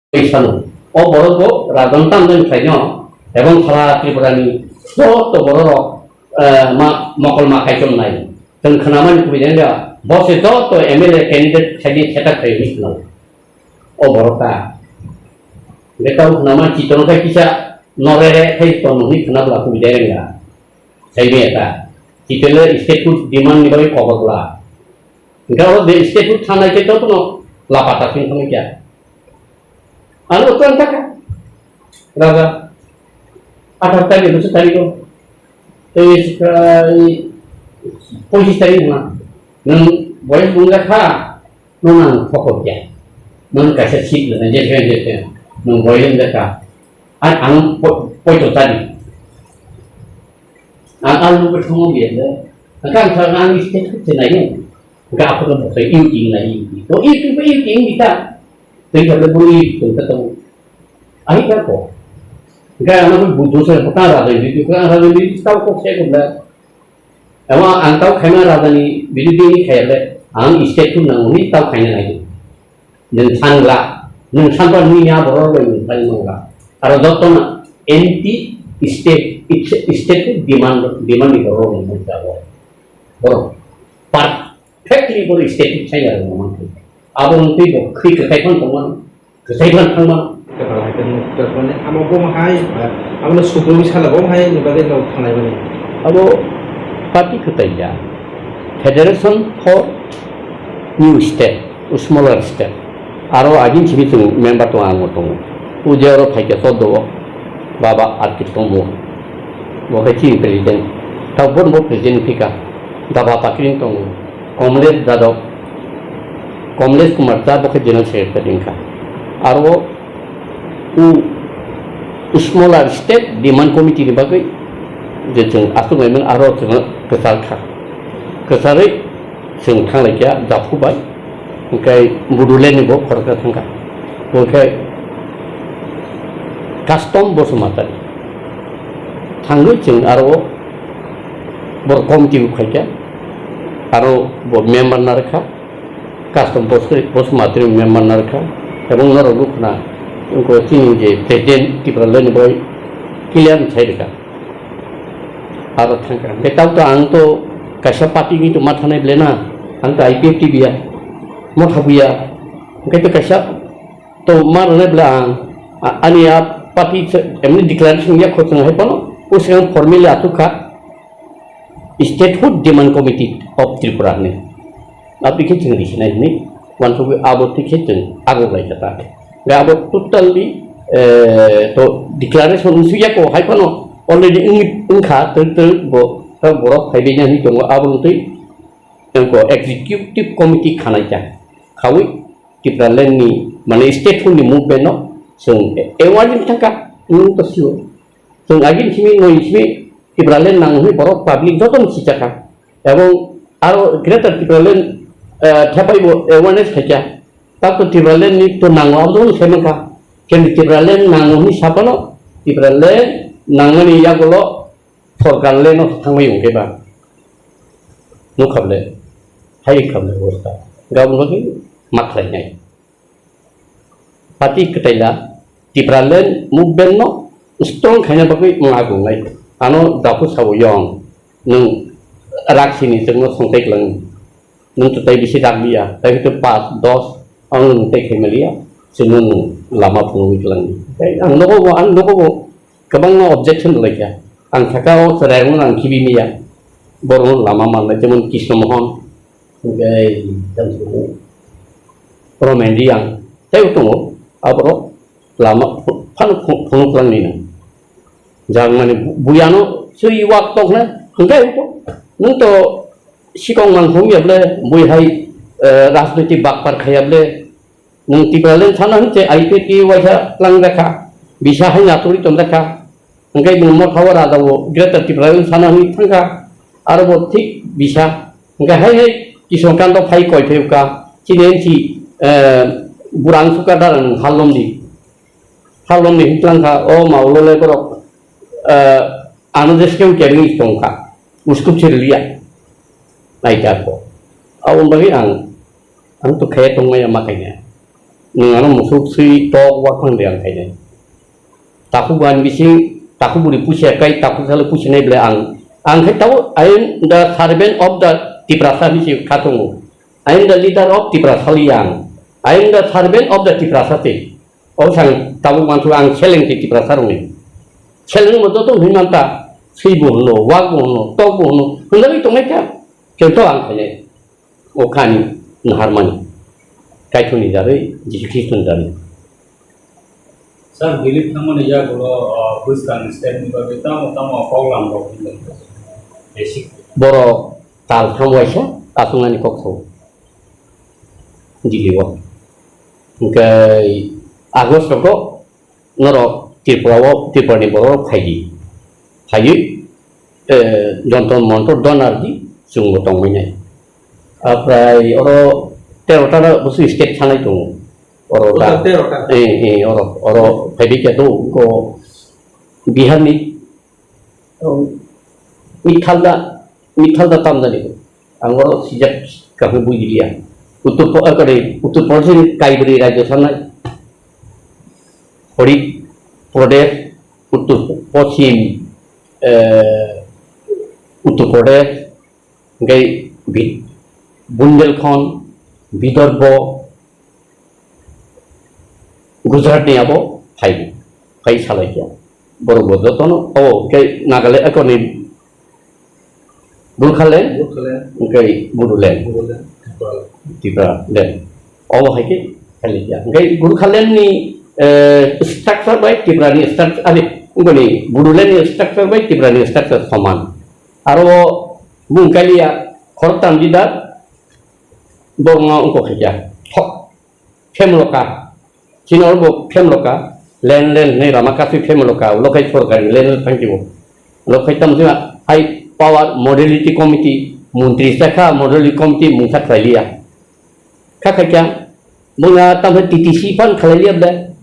सानो बर'खौ राजनतामनिफ्रायनो एबं सारा त्रिपुरानि ज' बर' मकल माखायजोबनाय जों खोनाबाय खुबैदों बसे ज' एमएलए कैंडिडेट साइडनि सेटाक थायो खोनाव बर'फ्रा बेखौ खोनामा चितनखाय किसा नरेरे खायतो ननि खोनाब्ला खुबैदों रोंगा साइडनि एटा चितले स्टेटफुड डिमांड निबाय खबरब्ला गाव बे स्टेटफुड थानाय केतो न लापातासिं खमिया anu tuan kakak raga ada tadi itu tadi tu posisi tadi mana nang boleh bunga kah nang pokok dia nang kasih sip lah jadi nang boleh mereka anu poin tadi anu bertemu dia lah kan kalau anu istri senangnya enggak apa pun saya ingin lagi itu ingin kita tidak boleh ketemu. Akhirnya kok, enggak anak butuh saya perkara ini, perkara ini tahu kok saya kebelah. Emang antau kamera tadi video ini kayak ang istek tu nang ini tahu kayaknya lagi. Neng sangat ni ya baru lagi paling mangga. Kalau doktor na anti istek tu demand di baru lagi baru. Perfectly baru istek saya memang. Abang tu klik ketekan teman, ketekan teman. Terus amo bom hai, amo suku misalnya bom hai, ni bagai nau tanai bani. Abo parti ketaya, Federation for New State, smaller state. Aro agin cibi tu member tu anggo tu, ujaro pakai sodo, baba arti tunggu, boleh cibi presiden, tahu pun boleh presiden pika, daba pakirin tunggu, Komres dadok. Komles Kumarta boleh jenal secretary ka. Arwo smaller state demand committee ni bagai jadi asal memang arwo cuma kesal ka. Kesal sing thang lagi ya dapu bay. Mungkin budulen ni boleh korka thangka. Mungkin custom bos mata. Thanggu jeng arwo bor committee bukai arwo bor member narka. Custom bos materi memang narka, ebong nara lukna, uko sini je presiden kita lain boy kilian saya dekat. Ada tangkap. Kita tahu ang tu kasih parti ni tu mata naik lena, ang tu IPFT biar, mau biar. Kita kasih tu mar naik belang, ani parti emni declaration dia kau tengah apa no? Usahakan formil atu ka Statehood Demand Committee of Tripura ni. Tapi kita di sini ni, wanita abot kita agak lagi kata. Gak abot totally to declaration usia ko, hai pano already ingkar bo borok hai benya ni tunggu abot tu, tunggu executive committee kanai jah. Kawi kita lain ni mana state pun ni movement no, so ewan ni cakap nung tersiu. So agin sini no sini kita lain nang ni borok public jotong si cakap. Ebong aro kita lain siapa ibu awareness saja. Tapi tibralen ni tu nangau tu saya maka. Kemudian tibralen nangau ni siapa no? Tibralen nangau ni ya kalau forkalen no tanggung yang keba. No kable, hai kable urta. Gak lagi maklanya. Pati ketela tibralen movement no strong kaya bagi mengagung lagi. Ano dapat sawuyong nung reaksi ni semua songtek lang. Nung tutai bisa dak dia, tapi tu pas dos ang tek hemelia, senun lama pun iklan. Ang loko kabang objection lagi ya. Ang sakau serang ang kibi mia, borong lama mana cuman kisah mohon, gay dan semua. Promendi yang, saya tunggu, apa lama pan penguklan ni. Jangan buyano sui waktu na, enggak itu, nunto sikong manghong ya boleh, buihai राजनीतिक बागपार खायाबले नों तिब्रालेन साना हंचे आईपीटी वाइसा लांगदाखा बिसा हाय नातुरी तमदाखा ओंखाय नों थावा राजावो ग्रेटर तिब्रालेन साना हंनि थांखा आरो थिक बिसा ओंखाय हाय किसंकान्त फाइ कयफेउका चिनेनथि बुरां सुकादार हालमनि हितलांखा ओ मावलले बरक आनदेसकेम केरिं तंखा उसकुप चिरलिया नायजाको awon bagi ang tu kaya tong maya makanya nungano musuh sui to wakang liang kayaknya. Taku ban bisi taku buri pusia kai taku selalu pusia naik belang. Ang kai tahu I'm the servant of the Tiprasa bisi katungu. I'm the leader of Tiprasa liang. I'm the servant of the Tiprasa te. Oh sang tahu mantu ang seleng ti Tiprasa rungi. Seleng mo to himanta sui buhno, wak buhno, to buhno. Hendak itu mereka contoh ang kayaknya. Oh kani nharmani. Kaituni dari Yesus Kristus dari. Sir, believe naman niya gulo Busan step ni babita tama program ro basic. Boro tal hamwaisa asungan kokso. Diliwa. Ngai Agos ko noro Tripura boro khayi. Khayi jonton montor donardi sunggo tongmenya. Aprai oro terotara busu state chanai tu oro ta oro pebike tu ko Bihar ni mithalda tamda ni angoro sejak kami buji dia utur Pradesh kaibri raja sana Hori Pradesh utur Paschim Uttar Pradesh gai Bundelkhand Vidarbh Gujarat ni abo kai salai kya boro bodo tono oh kai Nagaland ako ni Burkhaland kai Buruland Tripura dan oh hai ke kali kya kai Burkhaland ni structure by Tripura ni structure ani ngoni Buruland ni structure by Tripura ni structure saman aro bungkalia khortam jida Bonga ungko kerja, femloka, Cina orang femloka, len ni ramakasi femloka, lokai sorkari, len tangkibu, lokai tamu cina, high power modality committee, Menteri Saka modality committee mungsak kaliya, kakaknya, bunga tamu TTC pan kaliya ber,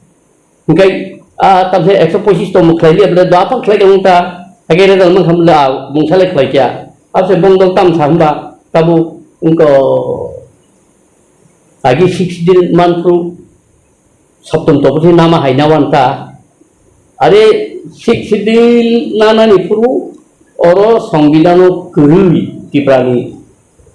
mungkin tamu eksposisi tomu kaliya ber, apa kaliya mungta, akhirnya dalam menghamla mungsalek kaliya, apa sebongdong tamu sahamba, tamu ungko lagi 6 month sabtun to pun nama hai nawanta are 6 nana ni puru oro संविधानो kurui tiprani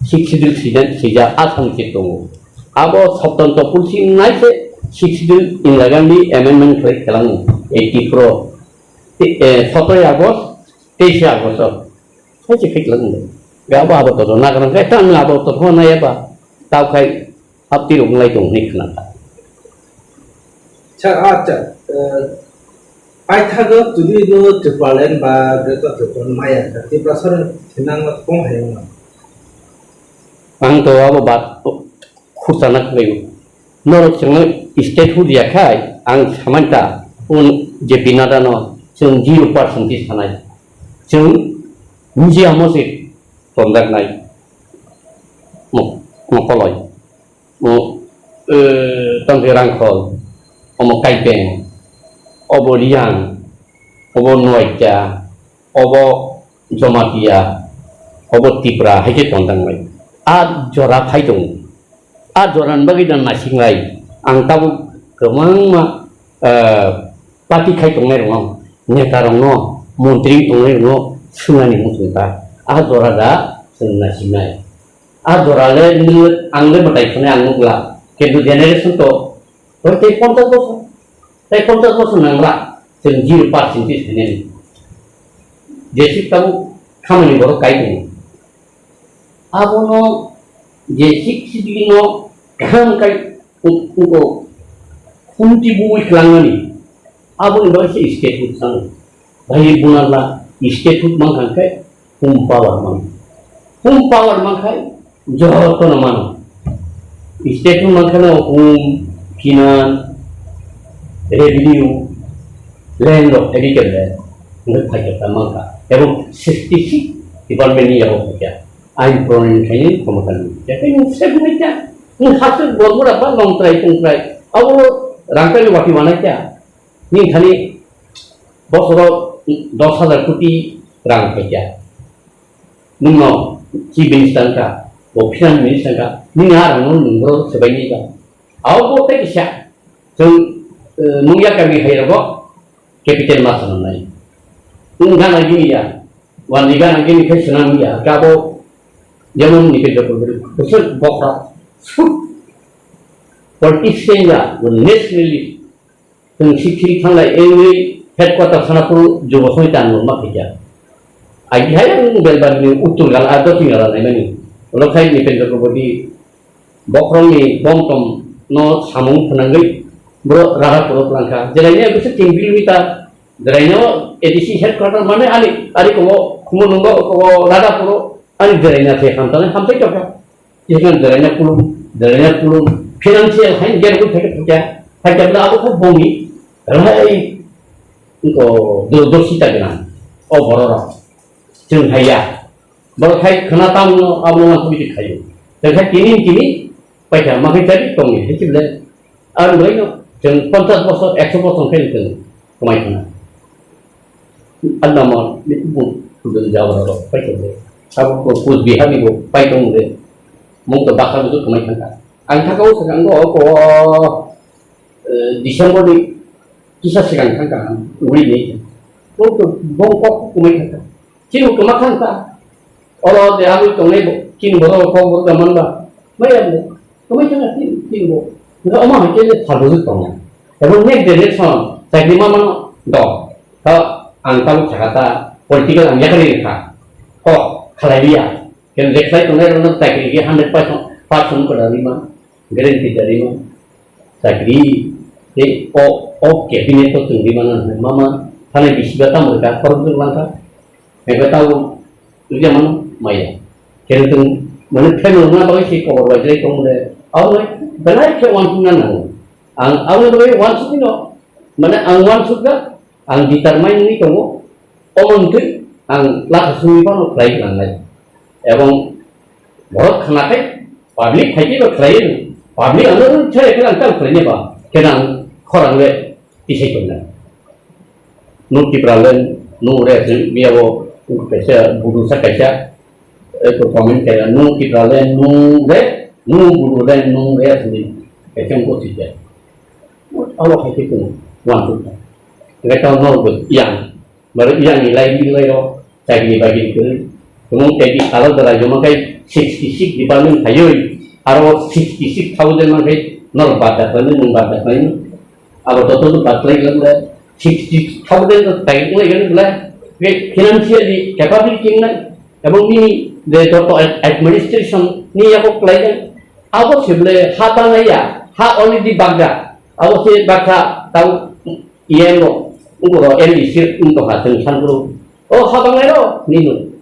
6 season sejak asam citung abo sabtun to pun si naik 6 Indira Gandhi amendment klik kelang 84 17 Agos 23 Agos saya cek kelang gak apa to na kan kai tan abo to na ya ba tau kai Abdi rumlai dong ni kenapa? Acha, paithago tudi do Tripuraland ba greto Tripura maya, Tripura sar thinang kong hayong na. Ang to abo bat khusanak leyu. Norok chang state hu dia khai ang samanta un je pinada no chung 0% sanai. Chung muji amosi tondak nai. Mo koloi. Tangki rangkol, omo kaipeng, obo liang, obo noaja, obo jomatia, obo Tripura, hai ke tondang mai. Jora hai dong, joran bagi dan masing lai. Ang tahu kemang ma pati hai dong mai rong, nyetarong no, menteri dong mai no, sungai ni musuta. Jora da sungai sinai. Dorale nilut angge batai kene anggu la kedu generation to te 50% nangla sen 0% sini jesi tahu kamani boro kai ni abono jesi sidino kan kai uko kunti bui klangani abon do se state hut sang bhai bunala state hut mangkan kai power mangkai Joto naman. State ng magkano kung kinan, revenue, land of agriculture, nagpagkata mangka. Pero 66 department niya ako kaya. I'm proning kayo kumakan. Kaya yung segment niya, yung hasil buat mo dapat long try. Ako rangkay yung wakiwana kaya. Yung kani, bosoro 10,000 kopi rangkay kaya. Nung chief minister ka, Finance Minister ka, ni nga rang nung bro sebagai ni ka. Aku tak kisah, जों मुंया कमी हायरबो कैपिटल मास ननाय उंगाना गिनिया वानिगा नगिनि के सनामिया गाबो जेमन निके जको बिसोर बखरा पॉलिटिशियन नेशनली जों सिखिरि थांनाय एनै हेडक्वार्टार सानापुर जुबसंनि दान मा फैया आइहाय बेलबारनि उत्तर गाला दक्षिण गाला नायमानि लखाय निके जको बदि बखरनि बमटम न सामुं फनांगै bro raha puro pelangka jelainya bisa 3 kilometer jelainya edisi headquarter mana ali ko kumununggo ko raha puro ani jelainya se hamtane hampai coba jangan jelainya pulung finansial hain ger ko theke thake bla aku bongi rai ko do sita gana o borora jeng haya bor khai khana tam no abu ma bi khayo dan kini paja makai tadi tongi hecibla an loino जों 50% 100% खायनो जों कमायखाना आलदा मा बेखौ बुंदों जावराव फायथों साबो कुछ बिहाबिबो फायथों दे मुंखौ बाखाबो कमायखाना आं थाखाव थांगौ को डिसेम्बर नि किसा सिगां थांगा उरिनि मुंखौ बंक कमायखाना किनु कमाखानता अरो दे आबो तंनै किनु बरो को गमनबा मायाबो कमायखाना किनु Nggak omah aja satu tong. Tapi nek generation saya lima mana dok. Kalau angkal Jakarta politikal angnya kan ini kan. Kok kalaya. Kan reksa itu nek orang tak kiri 100% pada lima. Garanti dari lima. Saya kiri cabinet itu di mana mama karena di sebelah mereka korupsi langka. Mereka tahu itu mana maya. Kan itu mana kenal mana bagi si korupsi itu mulai awal benar ke wansunan ang awal benar wansu ini mana ang wansu ka ang determine ini kamu omong tu ang lakas sumi pun kelai langai ebang borot kena public haji ba kelai public anu cari kerang kan kelainya ba kerang korang le isai kena nu kipralen nu resi biawo kesa burusa kesa itu komen kaya nu kipralen nu re nu buru dan nu ya sendiri kecil kok saja Allah kasih pun wantu mereka tahu yang baru yang nilai lo saya bagi itu kemudian jadi kalau teraju makai 66 di Bandung kayu arwah 66,000 makai nol batas lain membatas lain kalau total batas lain 60,000 itu baik lagi kan lah finansial di capability lain abang ini the total administration ni aku pelajaran aku sebelah hatang ya ha only di Bagda aku se Bagda tahu iya lo ungro elisir untuk hatang sangguru oh hatang lo nino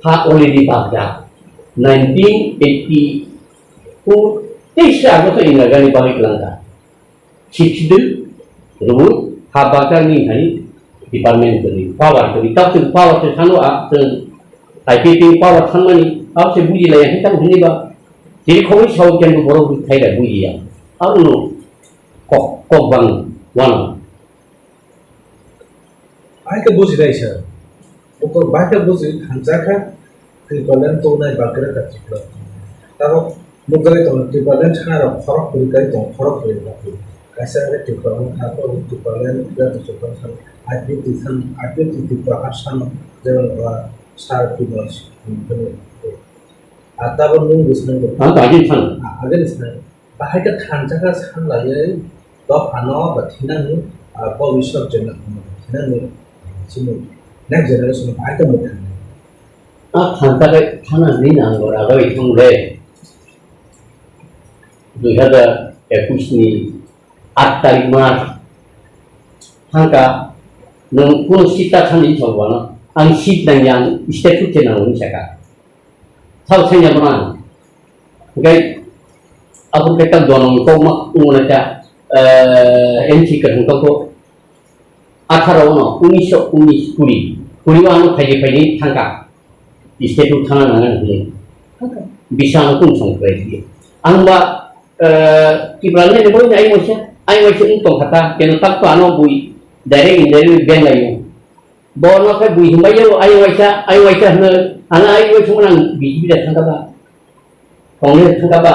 ha only di Bagda 1984 tisha aku tu ingat gani balik langka 62 rubut ha Bagda ni hari department dari power dari tapi power tu sanu IPP power sanu ni aku se buji lah yang kita begini ba jadi kau ini sahaja yang baru kita buat ya, alu kok bang wana. Aika buzi dah isya, untuk baca buzi hancarkan triplen tu naik bagera tercipta. Tapi mungkin itu triplen cara korok berikai tu korok berikai. Kasa ada triplen atau triplen dia tercipta sama IPT perkasan jangan sar tugas atau nunggu senang. Agak senang. Agak senang. Bahaya kanca kan senang lagi. Dok ano bertindak ni, polisi jenah tindak ni, sini. Next generation bahaya mudah. Kanca kan senang ni nanggur agak itu mulai. 2021 ni 8 tarik Maret. Kanca nunggu sita senang itu mana? Ang sit yang statut jenah ni cakap. Tahu saya mana? Okay, aku kata doang kau mak umurnya MC kerana kau 18 kuri anu kaji tangkap statut tangan nangan ni bisa aku songkai dia. Angba kipralnya ni boleh ayam macam untuk kata kena tak tu anu bui dari band lain. Bawa nak bui himbayo ayam macam anak ayam macam mana biji dah tangkap. Kongres tangkap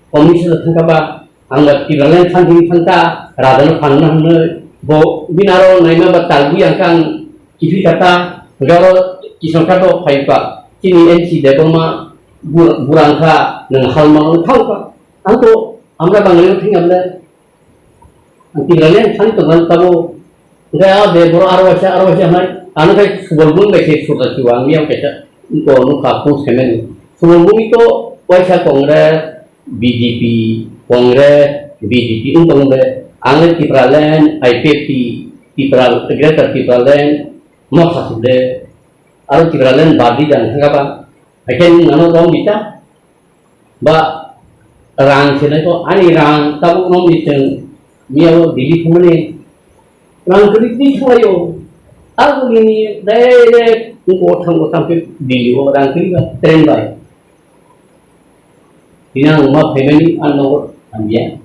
komisi tangkap angga tiralen thanting thangka radana phanna hne bo binaro naima ba talbu yang kang kifi kata garo kisongka to phaipa kini NC deboma burangka nang halmang thauka angko amra bangalio thingamle tiralen thang tong tabo ga de boro arwasa mai anu kai subolbun bese surta ciwang miam kesa ko nu kapu semen subolbun itu waisa kongres BDP kongres BDP untong de anglet tipralen IPP tipral greater tipralen moksa sude aru tipralen badi dan ngapa aken nano dong bisa ba rang sene ko ani rang tabu nom diteng miao dili phone rang kri ti khoyo aku gini direct ko sampai dili orang kri ba tren bai inang ma family anno ambia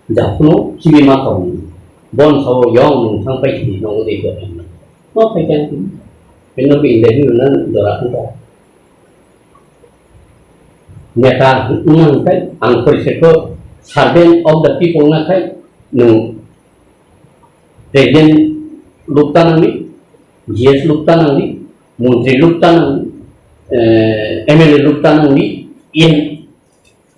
japno chibima ko bon so yong sampai di no de ko no pai kan peno bi inde ni nan dora ko nyata nang kai ang perseko servant of the people na kai nung presiden luptan ni GS luptan ni menteri luptan MLA luptan ni in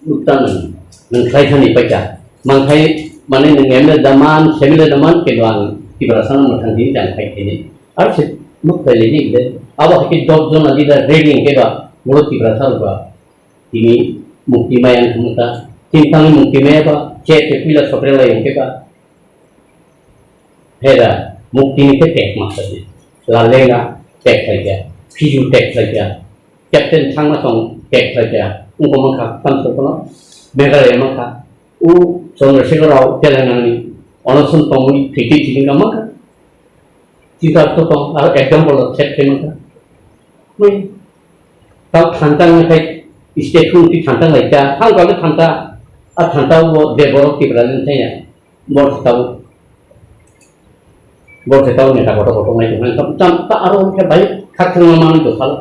luptan ni nang kai thani pacha mang kai mane nang MLA daman semile daman kedwang tibrasan matang din dan kai kene arse muk pele ni de awa ke job zone adi da rating ke ba mulut tibrasan ba ini mukti mayan kemuta tintang mukti maya ba cek pila soprela yang ke ba hera mukti ni ke tek maksudnya lalenga tek saja piju tek saja captain thang masong tek saja ungko mangka tanpa kono megale mangka Chandrasekhar Rao Telangana ni onosun tonguni fiti chilinga mangka kita to tong ar example set ke mangka mai tau thantang kai statement ti thantang lai ta hang ka thanta a thanta wo develop ti brazen thaya bor tau ne ta koto mai tu tam ta aro ke bai khathang mamani to sal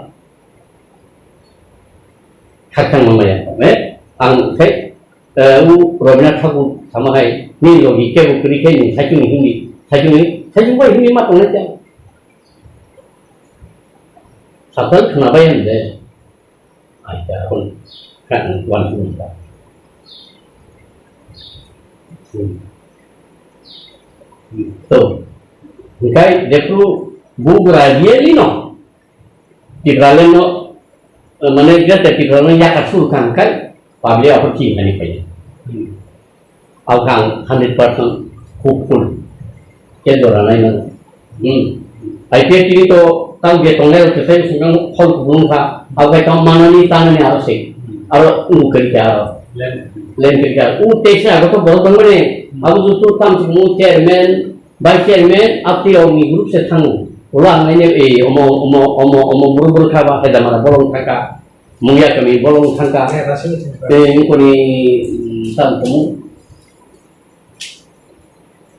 khathang mamaya me ang kai Robina Thakur sama hai ni logi ke ukri ke ni sajung bai hindi ma tong ne sakal kenapa yang de ada pun kan wan kita to kai dekru bugra dieli no tibralen no manager te tibralen ya kasul kan kai pabli apa cing ani pai au kang 100% hopeful ke dorana ina ai ke tini to tau ge tongle ke sai sungang khol kubung ka au kai kam manani tanani aro se aro kari ka len kari ka tesa ko to bol bangre au tu tam si mu chairman vice chairman apti au mi group se thang ulang ne omo buru ka ba heda mara bolong ka mungya kami bolong thangka ni ko ni sam tumu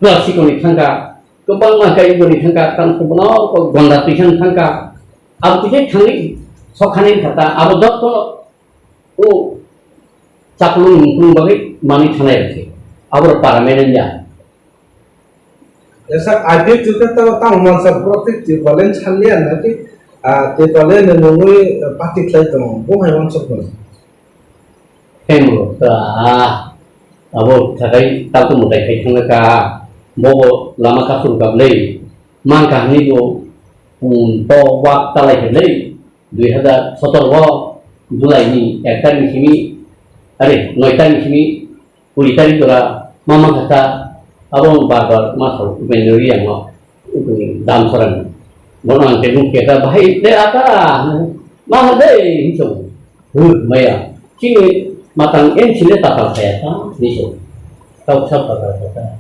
klasi ko ni thangka kebang makai ko ni thangka tam ko no ko gonda pisan thangka ab tije thangi sokhane kata ab dot ko o chaplung pung bagi mani thanai rese abor paramenan ja ऐसा आगे juga tahu masa protek di Balen Chalian nanti di Balen nunggu patik lagi tuh, bukan yang masuk pun. Hemlo, abo thakai tahu mutai kai thangka bobo lama kasur gablei mangka ni go to wak talai helei 2017 Julai ni ektar ni sini noitar ni sini puritar itu lah mama kata abang bagar masuk menjadi yang mau dalam soran bonan tengok kita baik deh apa mah deh itu maya kini matang sini tak saya itu tahu siapa kata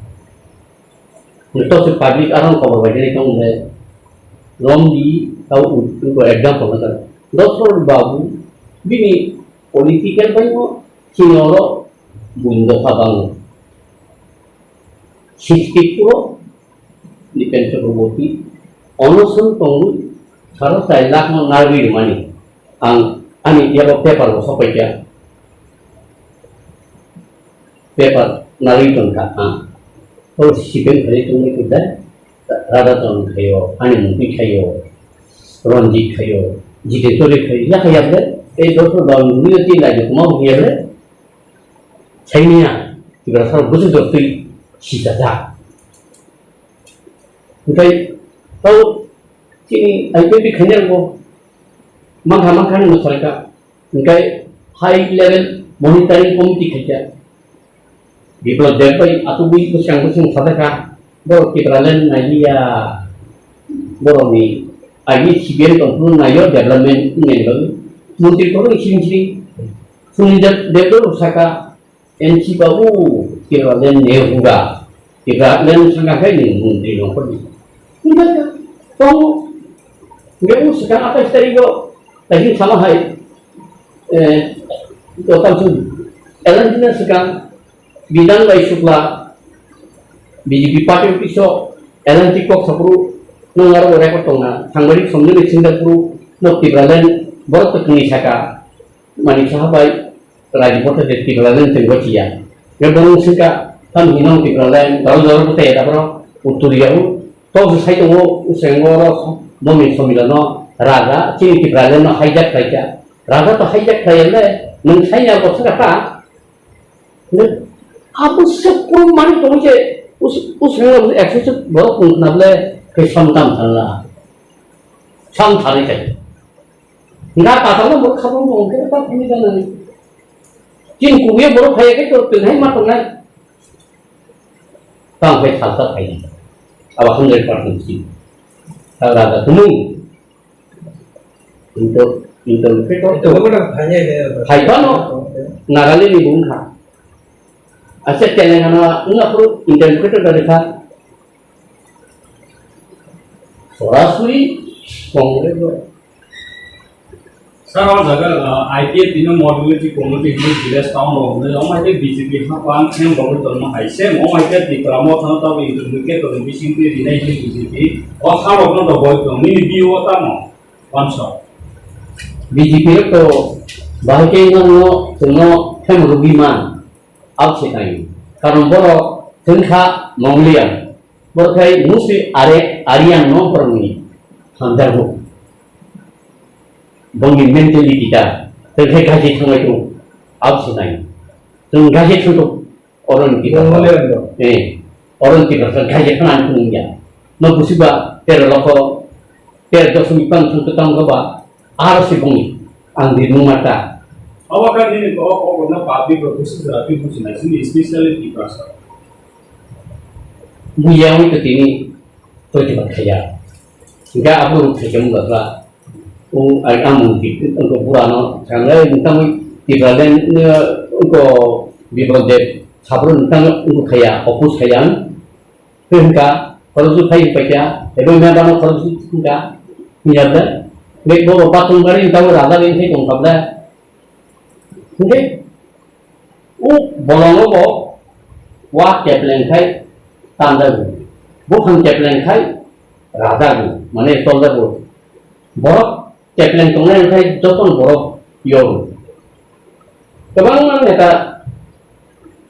untuk si public orang kau berwajib kamu deh lombi tahu untuk example macam Dr. Babu bini political banyak sinoro bundo sabang 60 di pensiun berboti onosun tunggu harus saya lakukan narwi mani ang ani dia paper lo sampai dia paper नारी का तो सिपेन खरी तुमने किधर राधा तो खायो आने मुंडी खायो रंजीत खायो जीते तो रे खायो या खाया बे ए दोस्तों दाव मुंडी तीन लाइट को माउ किया बे चाहिए इधर सारा बुझ दो तो सीधा जा उठाई तो कि आईपी भी खाने को मांग नहीं सरका उनका हाई लेवल मॉनिटरिंग कमिटी खाया बिप्लब देव भाई atau bi kusang sadaka bor kitralen naia bor ni agi sibian kompun nayo development ngebel menteri korang sing sunjat dev saka NC babu kitralen nehuga kitralen sangakai ni menteri nopon enggak kamu enggak sekarang apa istri go tadi sama hai total tu elan dina sekarang Bidang Lai Shukla BJP Party Piso LNT Kok Sapuru Nungaru Rekod Tongna Tanggari Somni Singapuru Nok Tibralen Borok Tekni Saka Mani Sahabai Rajipota de Tibralen Tenggocia Gerbong Singka Tan Hinong Tibralen Daru Putih Dabro Uturiau Tok Sai Tongo Usengoro Momin Somilano Raga Cini Tibralen No Hijack Raja Raga to Hijack Raya Nung Saya Bosaka आप उससे कोई मानी तो मुझे उस एक्सेस बहुत नबले के समतम थाना सम थाने चाहिए ना पाता ना बहुत खबर में उनके पास नहीं जाना नहीं जिन कुएं बहुत खाए के तो नहीं मत ना काम पे साथ खाई अब 100% सी अगर आता तुम इंटर पे तो बड़ा खाई खाई पानो नागाले नहीं बुन खा Aset Telangana enggak perlu interpreter dari kan sorasuri kongres Sekarang jaga IPA tina mobility community di village town loh, jadi orang itu BJP hapan yang baru terima hasil, orang itu di promote atau itu mungkin kalau bising itu di naik BJP, orang kalau pun tak boleh tuh, ini bio apa mau, pansor. BJP itu bahkan no semua rugiman outside karena borok tengah Mongolia berkai musti Aryan no permuni handarbu bongi mentality kita tengah gaji tengah itu outside tengah gaji itu orang kita orang kita gaji tengah punya no musiba terloko terdosumipan tentang apa harus dibunyi angdi numata Awak kan ini kalau pernah public proses berarti pusing, ini spesialis di pasar. Buyang itu ini terjebak kaya. Enggak apa kerja enggak lah. Agak mungkin untuk purano, karena tentang di bagian untuk di bagian sabrun tentang untuk kaya, fokus kaya. Enggak, kalau tu kaya baca, tapi memang kalau tu enggak, niatnya, baik bawa patung kali tahu rada ini saya tungkap dah. Okay, bolong lo wah kepling kai tanda bu, bukan kepling kai rada bu, mana tolda bu, borok kepling tunggal kai joton borok yor. Kebangan mereka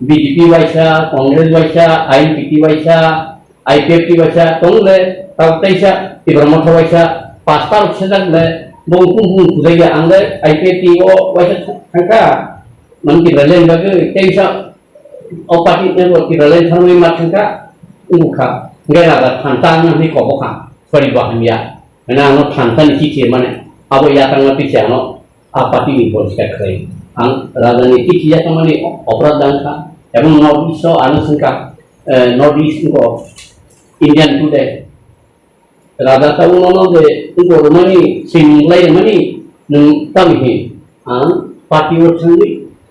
BJP waisa, Kongres waisa, IPP waisa, IPP waisa, tunggal tak taisa, ibarat waisa, pasal sedang le. Bungkung budaya anda IPT wasit angka nanti berjalan bagi kaisa opat ini berjalan sampai macamnya ungkap nggak ada tantang ni kau bukan peribahan ya karena no tantang sih mana apa ya tanggal tiga no apa ini boleh sekali ang radani tiga sama ni operat dangka emang Northeast anu sengka Northeast ko Indian Today Rada tahu nono de itu rumani simulai mani nung kami parti orang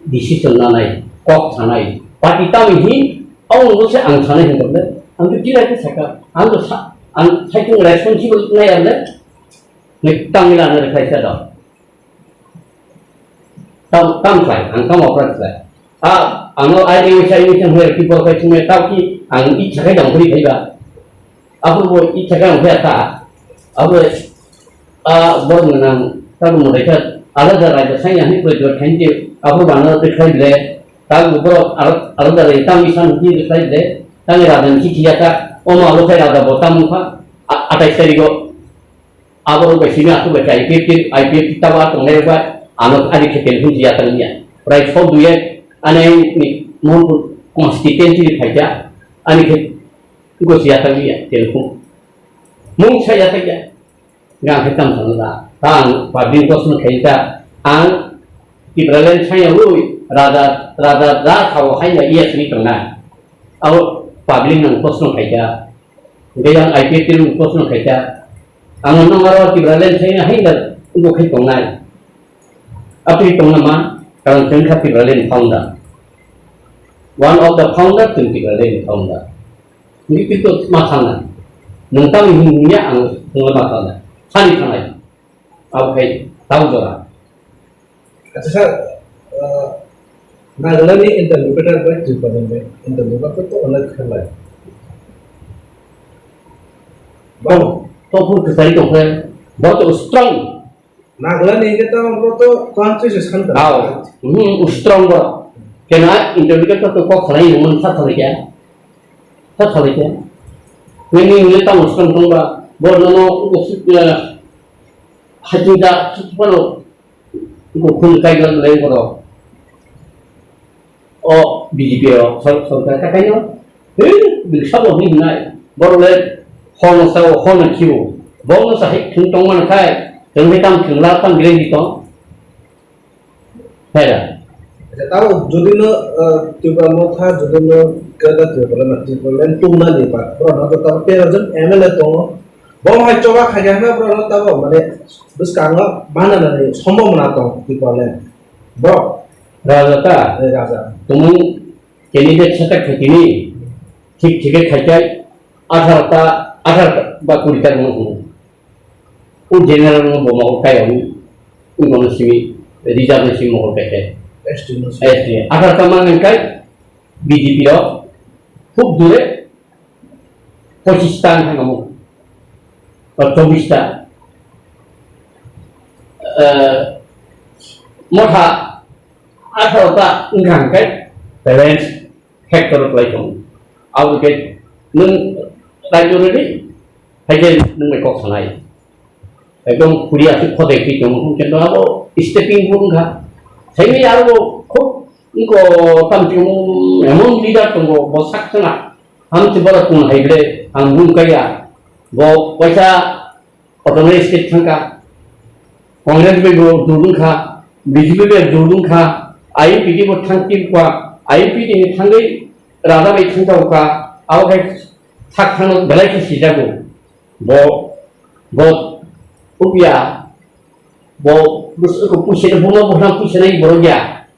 decision nanai kok sanai parti kami orang tu saya angsanai hendak le angtu kira tu saka angtu saya tu responsible nai ada nek tangila nai kai sada tam kai angkam operat sai angno ai ni saya ni cuma people kai cuma tahu ki ang i cakai dong beri kai ba Aku buat ikan biasa, aku buat menang. Kalau mereka ada raja saya ni berjual kanji, aku mana terkait le tahu bro ada dari tamu isan di side deh tangi radan kikiyata oma lo saya ada botam muka ada istri go abang gue sini aku baca IPF kita buat mengelak anak adik kita pun dia tanya right for dia aneh ini mau konsistensi saja aneh gue siapa dia telepon mung saya saja nggak hitam sana tang pabrik kosong kita ang Ibrahim saya lui rada tahu hanya ia sini pernah awak pabrik nang kosong saja dia yang IPF itu kosong saja ang nomor Ibrahim saya hanya untuk hitung naik apa hitung nama kalau jengkat Ibrahim founder one of the founder Ibrahim founder ini itu masalah nentang hingga ang masalah sani sanai apa tahu dah अच्छा सर नागला ने इंटरव्यूटर पर ट्रिपल में इंटरव्यूटर पर तो अलग खेला है तो pun kesari tu kan बहुत strong नागला ने ये तो हम तो conference kan tahu strong bro kena interview tu kok kali yang mana satu lagi ya ini tahu strong tu bro bono hati dah sepuluh kun kai gan lei bro oh BJP so katanya bil sabo ni nai bro le hon sa hon kiu bong sa hik thung tong man khai thung tam thung la tam gre di to hera अच्छा ताऊ जो दिन ट्रिपल में था जो दिन कदा ट्रिपल में ट्रिपल में तुम ना ले पात बरो ना तो तब पे रजन एमएलए तो बम हाय चोगा खाया ना बरो ना तब माने बस कांगा बाना ना संभव ना तो ट्रिपल में bro राजा राजा तुम कैंडिडेट छटक खिनी ठीक खचाई 18 bakul kan mo general mo mo kaya mo simi reserve simi mo kaya ST agar taman kai BJP ro khub dure 25 stan hang mo or 24 ta motha 18 ta ngang kai balance hector play tong au ke nung đại rồi đấy hay là nung mày có khả này cái đông kuliah itu kode kita mungkin contoh apa stepping pun enggak saya ni aku kok engko tampil memang tidak tunggu bosak sana ham coba pun hybrid ham pun kaya bo baca otomatis kita Congress में जोड़ूं खा BJP में जोड़ूं खा IPD में थंकी qua IPD में थंगे राधा में थंका होगा आओ है thak thang balai ki sijago bo upia bo bus ko pusin bunga bukan pusin ai boroja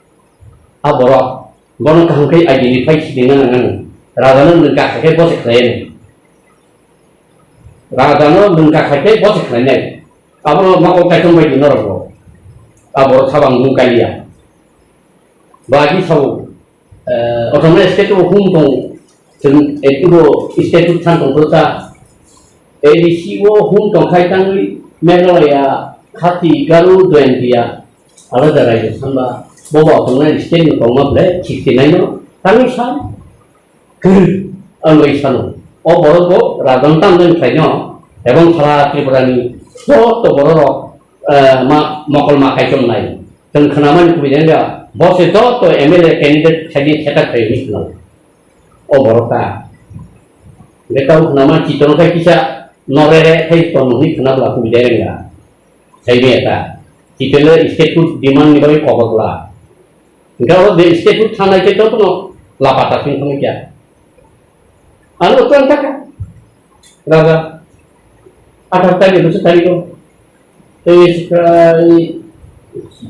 a boro bono kahang kai identify sidingan ngan radana nengka kai bos kren radana nengka kai bos kren ai abro mako kai tong bai dinor bo abro sabang bung kai ya bagi sau otomatis itu hukum itu statut tentang kota edisi wo hum tong kai tang melo ya khati garu doen dia ala darai de samba boba tong na state tong ma ble chikti nai no tang san kur aloi sanu o boro ko radon tang den khai no ebong khara triburani to boro ma mokol ma kai chom nai tang khanaman ku bidan ya bose to MLA candidate khadi khata khai ni no o borota lekau nama citong kai kisah norere kai tonuhi kena laku bidaya enggak saya ni eta citele statut demand ni bagi kobakla engkau de statut tanah kita tu no lapata sing pengikya anu tuan tak raga ada tadi itu tadi tu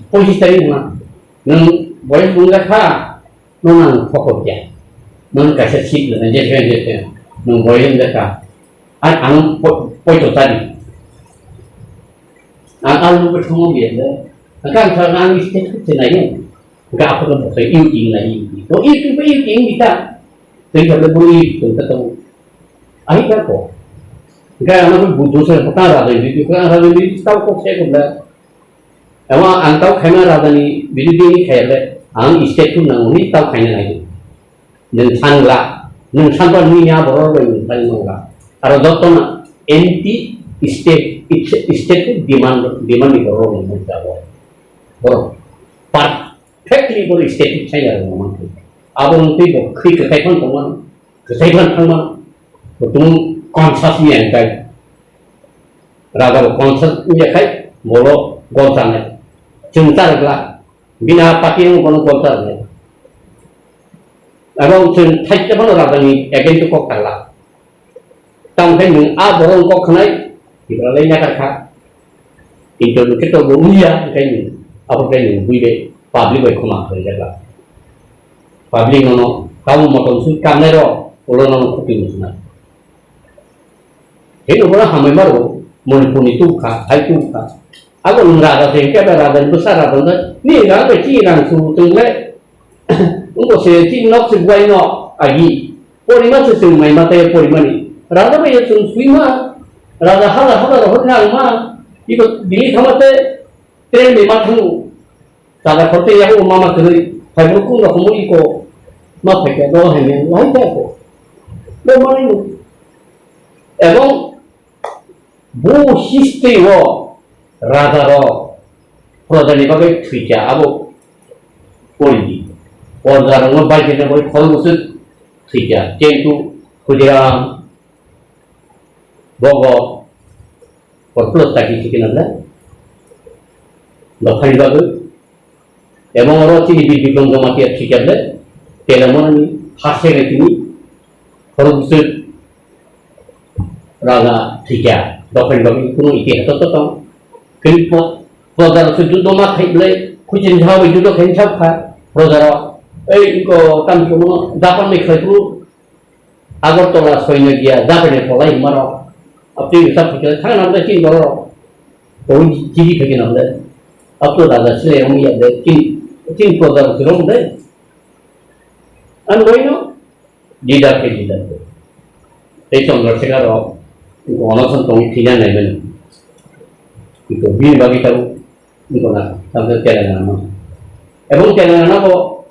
posisi tadi mana nang boleh bunga kah nang pokoknya nung kasih sip dan jadi nung boleh mereka ang poin tadi ang lu bertemu dia kan karena istri itu senangnya enggak apa kan saya ingin lagi to itu kita sehingga lebih itu ketemu akhirnya kok enggak anak butuh saya perkara itu kan hal ini tahu kok saya kena emang antau kamera tadi video ini kayak ang state tu nang ni tau kainan lagi. Nang sangla, nang sangla ni ya boror lagi tali nangla. Aro doktor na anti state tu demand ni boror ni jago. Boror perfectly boror state tu saya ngomong tu. Abang tu bo kri kesaipan teman, kesaipan teman. Betul conscious ni yang kai. Raga conscious ni kai bolo goltan. Cinta lah. Bina pati ng kono goltan ni. Abang cun thai cepat raga ni again tu kok kalah. Tang kai nung borong kok kenai. Kita lain nak kat. Itu kita bumiya kai ni. Apa kai ni buire public way koma kerja lah. Public nono kamu motor su kamera ulo nono kupi musna. Ini orang hamil baru mumpuni tu kah, hai tu kah. Aku ngerada sehingga berada besar apa ni raga ciran su tengah. Untuk sehingga nak sebuah nak agi. Polima sesuatu mai mata polima ni. Raga macam tu swima. Raga hala orang mah. Itu dili thamate tren memang tu. Kalau kote yang umama kerja, hai buku nak kumuli ko. Mak pakai doa hanya lain tak ko. Mana itu? Ebang bu history wo raga ro prodani bagai twija abu politik. Orang orang baik ni boleh kalau musuh twija. Jentu kudiram bogo perpuluh tadi sekian ada. Lokal bagai. Ebang orang sini di belum mati twija ada. Telamon ni hasil ini kalau musuh raga twija. Dokter bagi kuno iti atau tong kelipot program sudut doma kai beli kucing jauh itu dok hencap kai program iko tam kuno dapat mai kai tu agar tola soalnya dia dapat ni polai maro apti sab kita tangan anda cing maro oh jadi begini anda apa dah sele umi ada cing program serong deh anu ini tidak tidak itu orang sekarang Orang tong tidak naik itu bin bagi tahu itu nak sampai jalan nama. Ebon jalan nama ko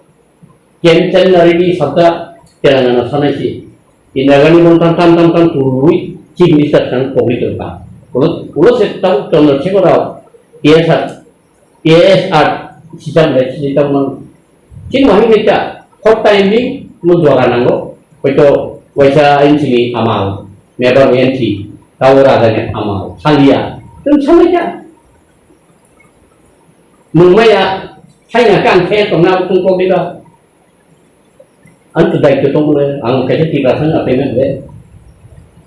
kian hari ini sabda jalan nama sana sih. Indahkan ini tantan turui cik bisa kan publik terpa. Kalau saya tahu contoh cek orang ESR sistem dari sistem man. Cik mahu ni tak kota ini menjualan anggo. Betul wajah ini amal. Memang enti tahu rasanya amal, salia, itu saja. Mungkin saya kan saya pernah tunggu bila, antu dah itu tunggu le, angkat kerja tiba sana apa yang le,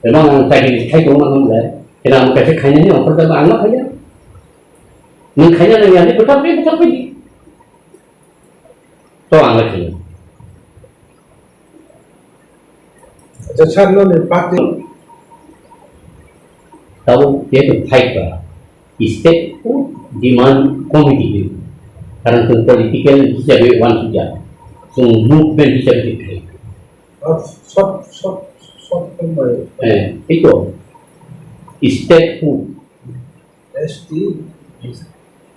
memang saya ini saya tunggu mana le, kerana angkat kerja kayaknya ni orang pertama angkat aja, mungkin yang ni betul ni, tu angkat kerja. Jadi lo ni parti tahu dia tu fight lah. State tu demand committee karena tu political bisa diwan saja, so movement bisa dikai. short pembaik. Itu state tu ST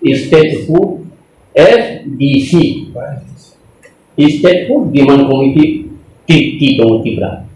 state tu FDC state tu demand committee ti berapa?